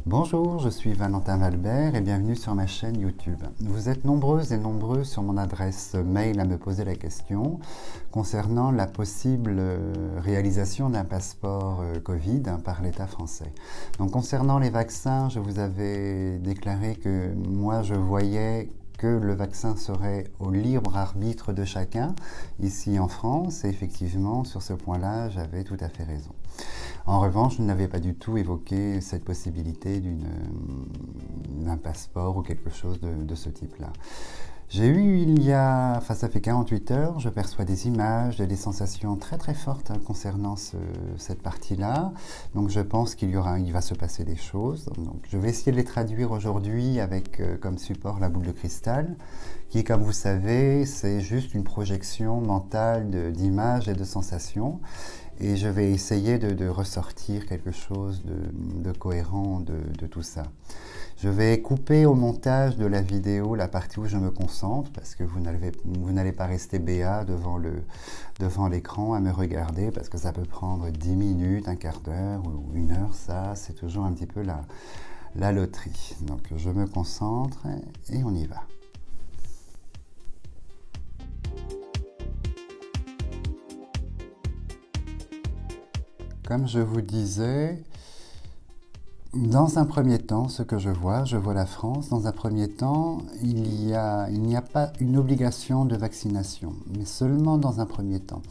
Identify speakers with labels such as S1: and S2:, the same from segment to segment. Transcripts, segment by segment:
S1: Bonjour, je suis Valentin Valbert et bienvenue sur ma chaîne YouTube. Vous êtes nombreuses et nombreux sur mon adresse mail à me poser la question concernant la possible réalisation d'un passeport Covid par l'État français. Donc concernant les vaccins, je vous avais déclaré que moi je voyais que le vaccin serait au libre arbitre de chacun ici en France et effectivement sur ce point-là j'avais tout à fait raison. En revanche, je n'avais pas du tout évoqué cette possibilité d'un passeport ou quelque chose de ce type-là. J'ai eu ça fait 48 heures, je perçois des images, des sensations très très fortes concernant cette partie-là. Donc je pense il va se passer des choses. Donc je vais essayer de les traduire aujourd'hui avec comme support la boule de cristal, qui comme vous savez, c'est juste une projection mentale d'images et de sensations. Et je vais essayer de ressortir quelque chose de cohérent de tout ça. Je vais couper au montage de la vidéo la partie où je me concentre, parce que vous n'allez pas rester béat devant l'écran à me regarder, parce que ça peut prendre 10 minutes, un quart d'heure ou une heure, ça c'est toujours un petit peu la loterie. Donc je me concentre et on y va. Comme je vous disais, dans un premier temps, ce que je vois la France. Dans un premier temps, il n'y a pas une obligation de vaccination, mais seulement dans un premier temps.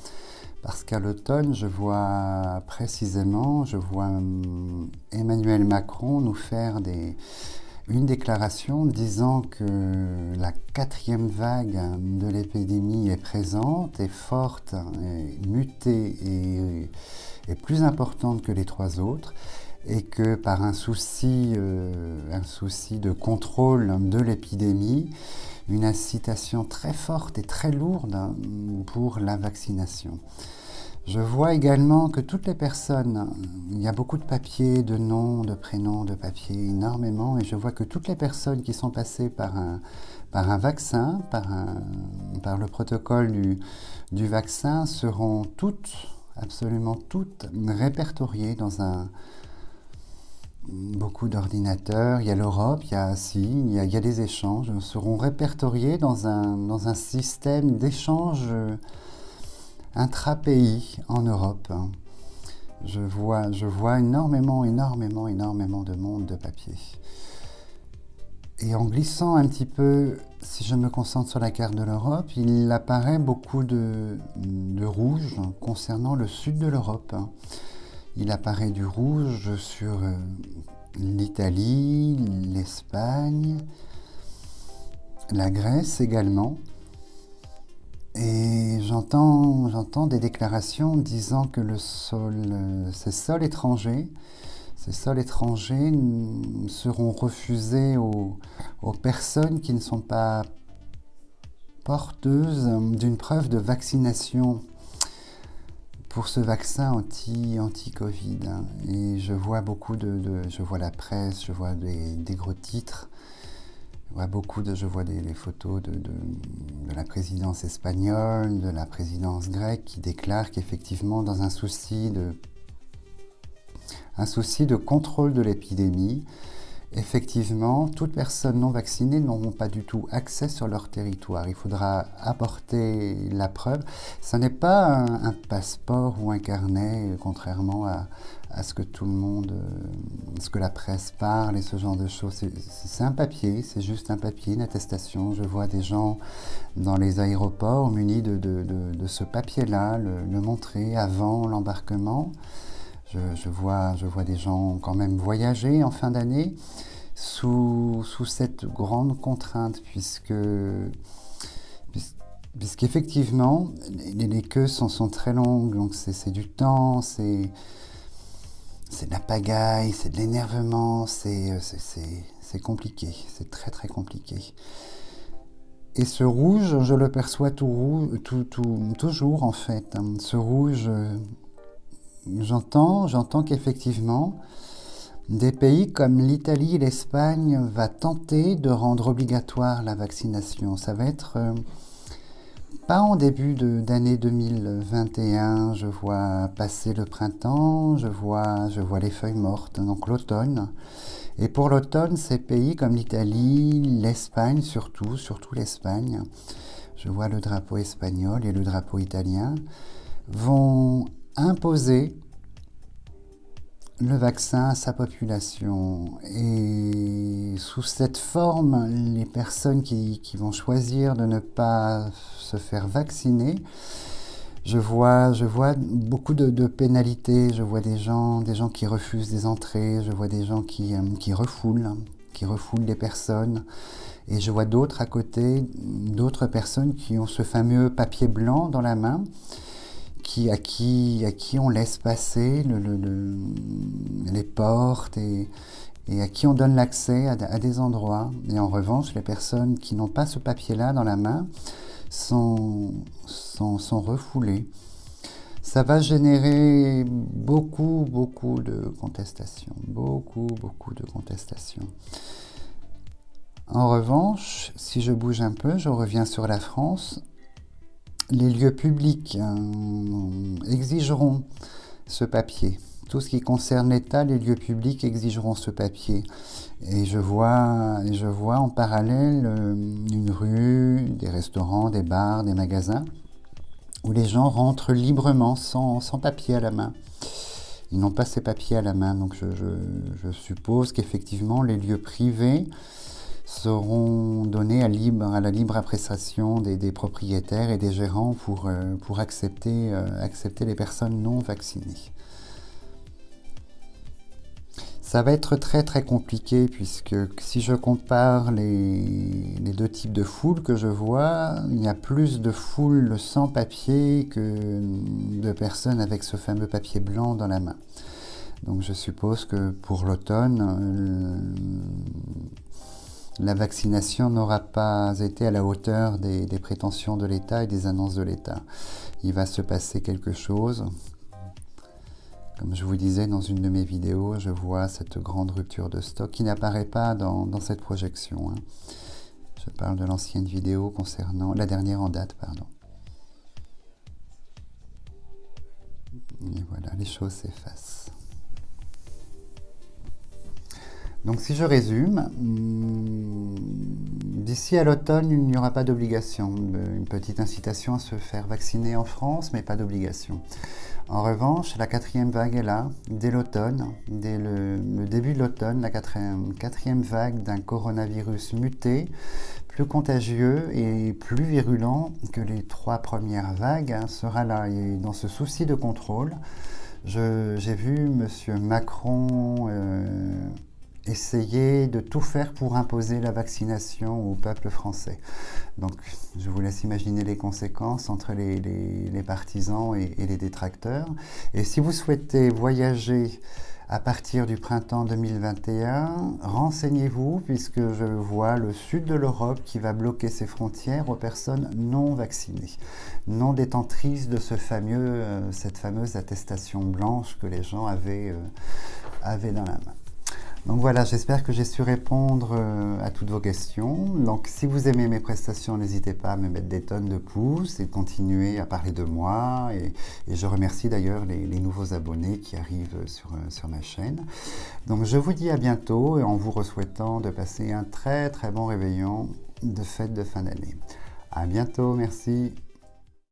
S1: Parce qu'à l'automne, je vois Emmanuel Macron nous faire une déclaration disant que la 4e vague de l'épidémie est présente, est forte, est mutée est plus importante que les 3 autres et que par un souci de contrôle de l'épidémie, une incitation très forte et très lourde pour la vaccination. Je vois également que toutes les personnes, il y a beaucoup de papiers, de noms, de prénoms, de papiers, énormément, et je vois que toutes les personnes qui sont passées par un vaccin, par le protocole du vaccin seront absolument toutes répertoriées dans beaucoup d'ordinateurs. Il y a l'Europe, il y a des échanges, seront répertoriées dans un système d'échange intra-pays en Europe. Je vois énormément de monde de papier. Et en glissant un petit peu, si je me concentre sur la carte de l'Europe, il apparaît beaucoup de rouge concernant le sud de l'Europe. Il apparaît du rouge sur l'Italie, l'Espagne, la Grèce également. Et j'entends des déclarations disant que ces sols étrangers seront refusés aux personnes qui ne sont pas porteuses d'une preuve de vaccination pour ce vaccin anti-Covid. Et je vois je vois la presse, je vois des gros titres, je vois des photos de la présidence espagnole, de la présidence grecque qui déclarent qu'effectivement dans un souci de contrôle de l'épidémie, effectivement, toutes personnes non vaccinées n'auront pas du tout accès sur leur territoire. Il faudra apporter la preuve. Ce n'est pas un passeport ou un carnet, contrairement à ce que ce que la presse parle et ce genre de choses. C'est un papier, c'est juste un papier, une attestation. Je vois des gens dans les aéroports munis de ce papier-là, le montrer avant l'embarquement. Je vois des gens quand même voyager en fin d'année sous cette grande contrainte puisqu'effectivement les queues sont très longues, donc c'est du temps, c'est de la pagaille, c'est de l'énervement, c'est compliqué, c'est très très compliqué. Et ce rouge, je le perçois toujours en fait. Ce rouge j'entends qu'effectivement, des pays comme l'Italie et l'Espagne va tenter de rendre obligatoire la vaccination. Ça va être pas en début d'année 2021, je vois passer le printemps, je vois les feuilles mortes, donc l'automne. Et pour l'automne, ces pays comme l'Italie, l'Espagne surtout l'Espagne, je vois le drapeau espagnol et le drapeau italien, vont imposer le vaccin à sa population. Et sous cette forme, les personnes qui vont choisir de ne pas se faire vacciner, je vois beaucoup de pénalités, je vois des gens qui refusent des entrées, je vois des gens qui refoulent les personnes. Et je vois d'autres à côté, d'autres personnes qui ont ce fameux papier blanc dans la main, à qui on laisse passer les portes et à qui on donne l'accès à des endroits. Et en revanche, les personnes qui n'ont pas ce papier-là dans la main sont refoulées. Ça va générer beaucoup de contestations. Beaucoup de contestations. En revanche, si je bouge un peu, je reviens sur la France, les lieux publics exigeront ce papier. Tout ce qui concerne l'État, les lieux publics exigeront ce papier. Et je vois en parallèle une rue, des restaurants, des bars, des magasins, où les gens rentrent librement, sans papier à la main. Ils n'ont pas ces papiers à la main, donc je suppose qu'effectivement les lieux privés seront donnés à la libre appréciation des propriétaires et des gérants pour accepter les personnes non vaccinées. Ça va être très compliqué puisque si je compare les deux types de foules que je vois, il y a plus de foules sans papier que de personnes avec ce fameux papier blanc dans la main. Donc je suppose que pour l'automne, la vaccination n'aura pas été à la hauteur des prétentions de l'État et des annonces de l'État. Il va se passer quelque chose. Comme je vous disais dans une de mes vidéos, je vois cette grande rupture de stock qui n'apparaît pas dans cette projection. Je parle de l'ancienne vidéo concernant la dernière en date, pardon. Et voilà, les choses s'effacent. Donc si je résume, d'ici à l'automne, il n'y aura pas d'obligation. Une petite incitation à se faire vacciner en France, mais pas d'obligation. En revanche, la 4e vague est là, dès l'automne, dès le début de l'automne, la 4e vague d'un coronavirus muté, plus contagieux et plus virulent que les 3 premières vagues, sera là. Et dans ce souci de contrôle, j'ai vu M. Macron essayer de tout faire pour imposer la vaccination au peuple français. Donc je vous laisse imaginer les conséquences entre les partisans et les détracteurs. Et si vous souhaitez voyager à partir du printemps 2021, renseignez-vous puisque je vois le sud de l'Europe qui va bloquer ses frontières aux personnes non vaccinées, non détentrices de cette fameuse attestation blanche que les gens avaient dans la main. Donc voilà, j'espère que j'ai su répondre à toutes vos questions. Donc si vous aimez mes prestations, n'hésitez pas à me mettre des tonnes de pouces et continuer à parler de moi. Et je remercie d'ailleurs les nouveaux abonnés qui arrivent sur ma chaîne. Donc je vous dis à bientôt et en vous souhaitant de passer un très bon réveillon de fête de fin d'année. À bientôt, merci.